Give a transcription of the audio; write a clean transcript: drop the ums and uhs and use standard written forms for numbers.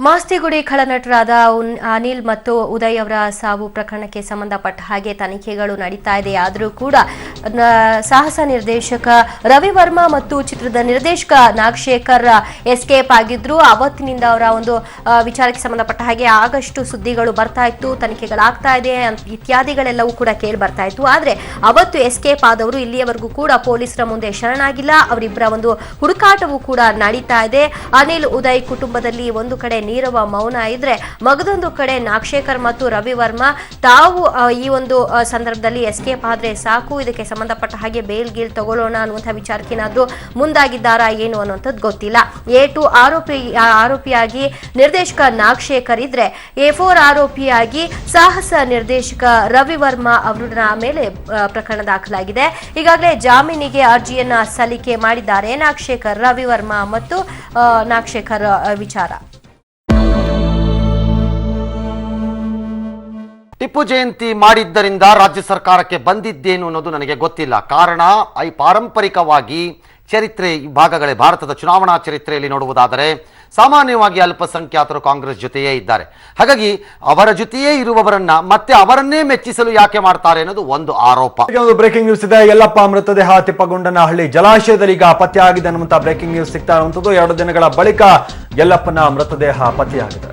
ಮಾಸ್ತಿಗುಡಿ ಖಳನಟರಾದ ಅನಿಲ್ ಮತ್ತು ಉದಯ್ ಅವರ ಸಾವು ಪ್ರಕರಣಕ್ಕೆ ಸಂಬಂಧಪಟ್ಟ ಹಾಗೆ ತನಿಖೆಗಳು ನಡೀತಾ ಇದೆ. ಆದರೂ ಕೂಡ ಸಾಹಸ ನಿರ್ದೇಶಕ ರವಿ ವರ್ಮಾ ಮತ್ತು ಚಿತ್ರದ ನಿರ್ದೇಶಕ ನಾಗಶೇಖರ್ ಎಸ್ಕೇಪ್ ಆಗಿದ್ರು. ಅವತ್ತಿನಿಂದ ಅವರ ಒಂದು ವಿಚಾರಕ್ಕೆ ಸಂಬಂಧಪಟ್ಟ ಹಾಗೆ ಆಗಷ್ಟು ಸುದ್ದಿಗಳು ಬರ್ತಾ ಇತ್ತು, ತನಿಖೆಗಳಾಗ್ತಾ ಇದೆ ಇತ್ಯಾದಿಗಳೆಲ್ಲವೂ ಕೂಡ ಕೇಳಿ ಬರ್ತಾ ಇತ್ತು. ಆದರೆ ಅವತ್ತು ಎಸ್ಕೇಪ್ ಆದವರು ಇಲ್ಲಿಯವರೆಗೂ ಕೂಡ ಪೊಲೀಸರ ಮುಂದೆ ಶರಣಾಗಿಲ್ಲ. ಅವರಿಬ್ಬರ ಒಂದು ಹುಡುಕಾಟವೂ ಕೂಡ ನಡೀತಾ ಇದೆ. ಅನಿಲ್ ಉದಯ್ ಕುಟುಂಬದಲ್ಲಿ ಒಂದು ಕಡೆ ನೀರವ ಮೌನ ಇದ್ರೆ, ಮಗದೊಂದು ಕಡೆ ನಾಗಶೇಖರ್ ಮತ್ತು ರವಿ ವರ್ಮಾ ತಾವು ಈ ಒಂದು ಸಂದರ್ಭದಲ್ಲಿ ಎಸ್ಕೇಪ್ ಆದ್ರೆ ಸಾಕು, ಇದಕ್ಕೆ ಸಂಬಂಧಪಟ್ಟ ಹಾಗೆ ಬೇಲ್ ಗೀಲ್ ತಗೊಳ್ಳೋಣ ಅನ್ನುವಂಥ ವಿಚಾರಕ್ಕೆ ಏನಾದ್ರೂ ಮುಂದಾಗಿದ್ದಾರಾ ಏನು ಅನ್ನುವಂಥದ್ದು ಗೊತ್ತಿಲ್ಲ. A2 ಆರೋಪಿಯಾಗಿ ನಿರ್ದೇಶಕ ನಾಗಶೇಖರ್ ಇದ್ರೆ, A4 ಆರೋಪಿಯಾಗಿ ಸಾಹಸ ನಿರ್ದೇಶಕ ರವಿ ವರ್ಮಾ ಅವರ ಮೇಲೆ ಪ್ರಕರಣ ದಾಖಲಾಗಿದೆ. ಈಗಾಗಲೇ ಜಾಮೀನಿಗೆ ಅರ್ಜಿಯನ್ನ ಸಲ್ಲಿಕೆ ಮಾಡಿದ್ದಾರೆ ನಾಗಶೇಖರ್, ರವಿ ವರ್ಮಾ ಮತ್ತು ನಾಗಶೇಖರ್ ವಿಚಾರ. ಟಿಪ್ಪು ಜಯಂತಿ ಮಾಡಿದ್ದರಿಂದ ರಾಜ್ಯ ಸರ್ಕಾರಕ್ಕೆ ಬಂದಿದ್ದೇನು ಅನ್ನೋದು ನನಗೆ ಗೊತ್ತಿಲ್ಲ. ಕಾರಣ ಪಾರಂಪರಿಕವಾಗಿ ಚರಿತ್ರೆ ಭಾಗಗಳೇ ಭಾರತದ ಚುನಾವಣಾ ಚರಿತ್ರೆಯಲ್ಲಿ ನೋಡುವುದಾದರೆ ಸಾಮಾನ್ಯವಾಗಿ ಅಲ್ಪಸಂಖ್ಯಾತರು ಕಾಂಗ್ರೆಸ್ ಜೊತೆಯೇ ಇದ್ದಾರೆ. ಹಾಗಾಗಿ ಅವರ ಜೊತೆಯೇ ಇರುವವರನ್ನ ಮತ್ತೆ ಅವರನ್ನೇ ಮೆಚ್ಚಿಸಲು ಯಾಕೆ ಮಾಡ್ತಾರೆ ಅನ್ನೋದು ಒಂದು ಆರೋಪ. ಬ್ರೇಕಿಂಗ್ ನ್ಯೂಸ್ ಇದೆ. ಯಲ್ಲಪ್ಪ ಮೃತದೇಹ ತಿಪ್ಪಗೊಂಡನಹಳ್ಳಿ ಜಲಾಶಯದಲ್ಲಿ ಈಗ ಪತ್ತೆಯಾಗಿದೆ ಅನ್ನುವಂತ ಬ್ರೇಕಿಂಗ್ ನ್ಯೂಸ್ ಸಿಗ್ತಾ ಇರುವಂತದ್ದು. 2 ದಿನಗಳ ಬಳಿಕ ಯಲ್ಲಪ್ಪನ ಮೃತದೇಹ ಪತ್ತೆಯಾಗಿದೆ.